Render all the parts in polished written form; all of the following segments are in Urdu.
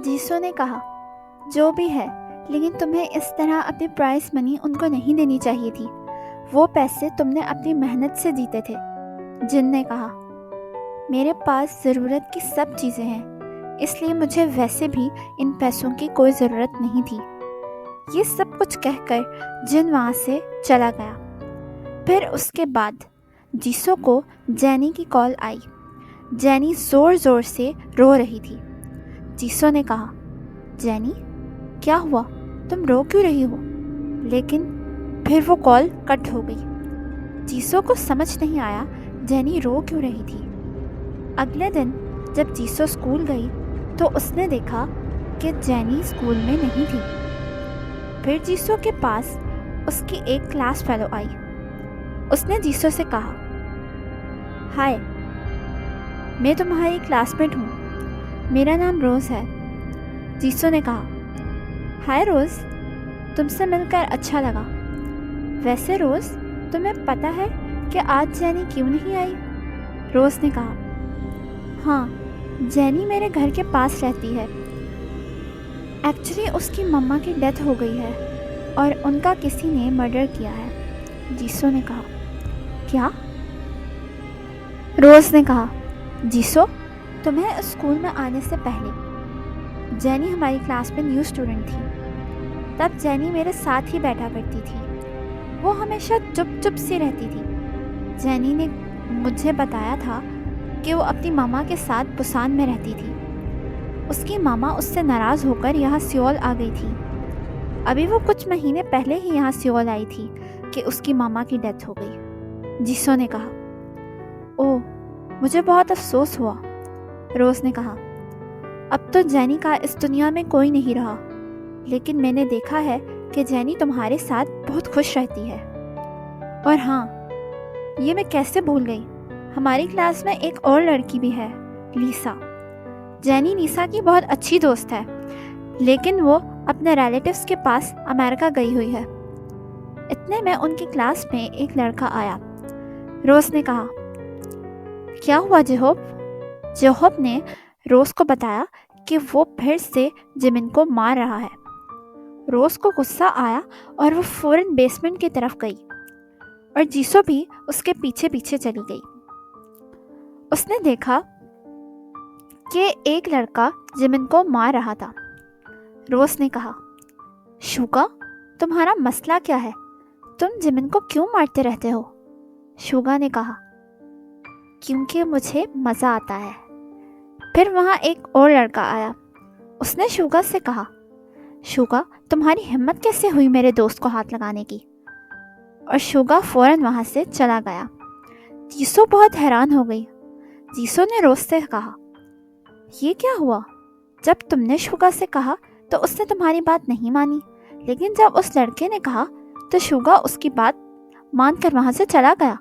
جیسو نے کہا، جو بھی ہے، لیکن تمہیں اس طرح اپنی پرائز منی ان کو نہیں دینی چاہیے تھی۔ وہ پیسے تم نے اپنی محنت سے جیتے تھے۔ جن نے کہا، میرے پاس ضرورت کی سب چیزیں ہیں، اس لیے مجھے ویسے بھی ان پیسوں کی کوئی ضرورت نہیں تھی۔ یہ سب کچھ کہہ کر جن وہاں سے چلا گیا۔ پھر اس کے بعد جیسو کو جینی کی کال آئی۔ جینی زور زور سے رو رہی تھی۔ جیسو نے کہا، جینی کیا ہوا؟ تم رو کیوں رہی ہو؟ لیکن پھر وہ کال کٹ ہو گئی۔ جیسو کو سمجھ نہیں آیا جینی رو کیوں رہی تھی۔ اگلے دن جب جیسو اسکول گئی تو اس نے دیکھا کہ جینی اسکول میں نہیں تھی۔ پھر جیسو کے پاس اس کی ایک کلاس فیلو آئی۔ اس نے جیسو سے کہا، ہائے، میں تمہاری کلاس میٹ ہوں، میرا نام روز ہے۔ جیسو نے کہا، ہائے روز، تم سے مل کر اچھا لگا۔ ویسے روز، تمہیں پتہ ہے کہ آج جینی کیوں نہیں آئی؟ روز نے کہا، ہاں، جینی میرے گھر کے پاس رہتی ہے۔ ایکچولی اس کی مما کی ڈیتھ ہو گئی ہے اور ان کا کسی نے مرڈر کیا ہے۔ جیسو نے کہا، کیا؟ روز نے کہا، جیسو، تمہیں اسکول میں آنے سے پہلے جینی ہماری کلاس میں نیو اسٹوڈنٹ تھی۔ تب جینی میرے ساتھ ہی بیٹھا کرتی تھی۔ وہ ہمیشہ چپ چپ سی رہتی تھی۔ جینی نے مجھے بتایا تھا کہ وہ اپنی ماما کے ساتھ بسان میں رہتی تھی۔ اس کی ماما اس سے ناراض ہو کر یہاں سیول آ گئی تھی۔ ابھی وہ کچھ مہینے پہلے ہی یہاں سیول آئی تھی کہ اس کی ماما کی ڈیتھ ہو گئی۔ جیسو نے کہا، اوہ، مجھے بہت افسوس ہوا۔ روز نے کہا، اب تو جینی کا اس دنیا میں کوئی نہیں رہا، لیکن میں نے دیکھا ہے کہ جینی تمہارے ساتھ بہت خوش رہتی ہے۔ اور ہاں، یہ میں کیسے بھول گئی، ہماری کلاس میں ایک اور لڑکی بھی ہے، لیسا۔ جینی لیسا کی بہت اچھی دوست ہے، لیکن وہ اپنے ریلیٹیوز کے پاس امریکہ گئی ہوئی ہے۔ اتنے میں ان کی کلاس میں ایک لڑکا آیا۔ روز نے کہا، کیا ہوا جوہوب؟ جوہوب نے روز کو بتایا کہ وہ پھر سے جمن کو مار رہا ہے۔ روز کو غصہ آیا اور وہ فوراً بیسمنٹ کی طرف گئی اور جیسو بھی اس کے پیچھے پیچھے چلی گئی۔ اس نے دیکھا کہ ایک لڑکا جمن کو مار رہا تھا۔ روز نے کہا، شوگا، تمہارا مسئلہ کیا ہے؟ تم جمن کو کیوں مارتے رہتے ہو؟ شوگا نے کہا، کیونکہ مجھے مزہ آتا ہے۔ پھر وہاں ایک اور لڑکا آیا۔ اس نے شوگا سے کہا، شوگا، تمہاری ہمت کیسے ہوئی میرے دوست کو ہاتھ لگانے کی؟ اور شوگا فوراً وہاں سے چلا گیا۔ جیسو بہت حیران ہو گئی۔ جیسو نے روز سے کہا، یہ کیا ہوا؟ جب تم نے شوگا سے کہا تو اس نے تمہاری بات نہیں مانی، لیکن جب اس لڑکے نے کہا تو شوگا اس کی بات مان کر وہاں سے چلا گیا۔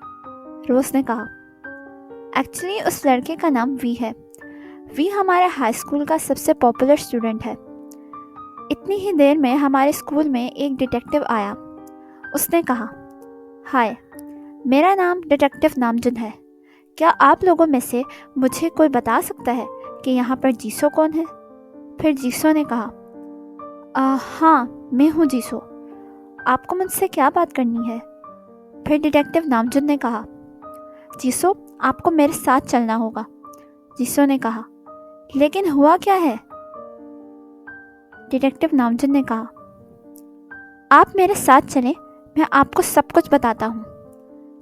روز نے کہا، ایکچولی اس لڑکے کا نام وی ہے۔ وی ہمارے ہائی اسکول کا سب سے پاپولر اسٹوڈنٹ ہے۔ اتنی ہی دیر میں ہمارے اسکول میں ایک ڈیٹیکٹیو آیا۔ اس نے کہا، ہائے، میرا نام ڈیٹیکٹیو نامجن ہے۔ کیا آپ لوگوں میں سے مجھے کوئی بتا سکتا ہے کہ یہاں پر جیسو کون ہے؟ پھر جیسو نے کہا، ہاں، میں ہوں جیسو، آپ کو مجھ سے کیا بات کرنی ہے؟ پھر ڈیٹیکٹیو نامجن نے کہا، جیسو، آپ کو میرے ساتھ چلنا ہوگا۔ جیسو نے کہا، لیکن ہوا کیا ہے؟ ڈیٹیکٹیو نامجن نے کہا، آپ میرے ساتھ چلیں، میں آپ کو سب کچھ بتاتا ہوں۔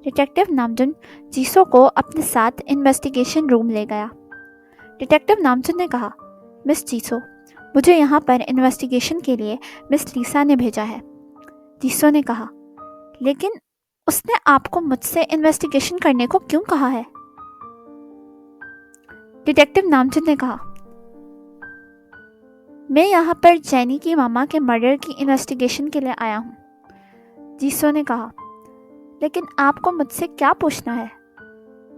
ڈیٹیکٹیو نامجن جیسو کو اپنے ساتھ انویسٹیگیشن روم لے گیا۔ ڈیٹیکٹیو نامجن نے کہا، مس جیسو، مجھے یہاں پر انویسٹیگیشن کے لیے مس لیسا نے بھیجا ہے۔ جیسو نے کہا، لیکن اس نے آپ کو مجھ سے انویسٹیگیشن کرنے کو کیوں کہا ہے؟ ڈیٹیکٹیو نامجن نے کہا، میں یہاں پر جینی کی ماما کے مرڈر کی انویسٹیگیشن کے لیے آیا ہوں۔ جیسو نے کہا، لیکن آپ کو مجھ سے کیا پوچھنا ہے؟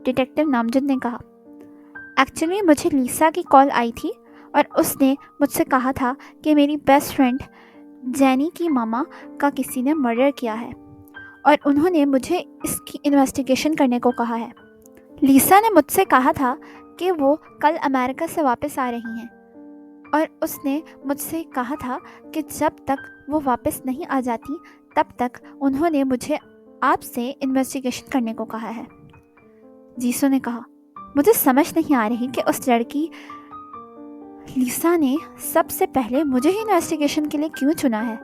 ڈیٹیکٹیو نامجن نے کہا، ایکچولی مجھے لیسا کی کال آئی تھی اور اس نے مجھ سے کہا تھا کہ میری بیسٹ فرینڈ جینی کی ماما کا کسی نے مرڈر کیا ہے اور انہوں نے مجھے اس کی انویسٹیگیشن کرنے کو کہا ہے۔ لیسا نے مجھ سے کہا تھا کہ وہ کل امریکہ سے واپس آ رہی ہیں اور اس نے مجھ سے کہا تھا کہ جب تک وہ واپس نہیں آ جاتی تب تک انہوں نے مجھے آپ سے انویسٹیگیشن کرنے کو کہا ہے۔ جیسو نے کہا، مجھے سمجھ نہیں آ رہی کہ اس لڑکی لیسا نے سب سے پہلے مجھے ہی انویسٹیگیشن کے لیے کیوں چنا ہے،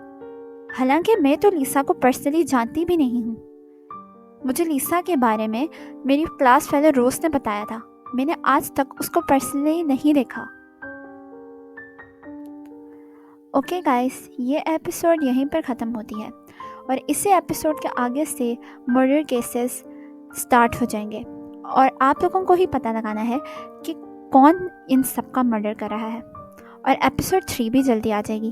حالانکہ میں تو لیسا کو پرسنلی جانتی بھی نہیں ہوں۔ مجھے لیسا کے بارے میں میری کلاس فیلو روز نے بتایا تھا، میں نے آج تک اس کو پرسنلی نہیں دیکھا۔ اوکے گائز، یہ ایپیسوڈ یہیں پر ختم ہوتی ہے اور اسی ایپیسوڈ کے آگے سے مرڈر کیسز سٹارٹ ہو جائیں گے اور آپ لوگوں کو ہی پتہ لگانا ہے کہ کون ان سب کا مرڈر کر رہا ہے، اور ایپیسوڈ 3 بھی جلدی آ جائے گی۔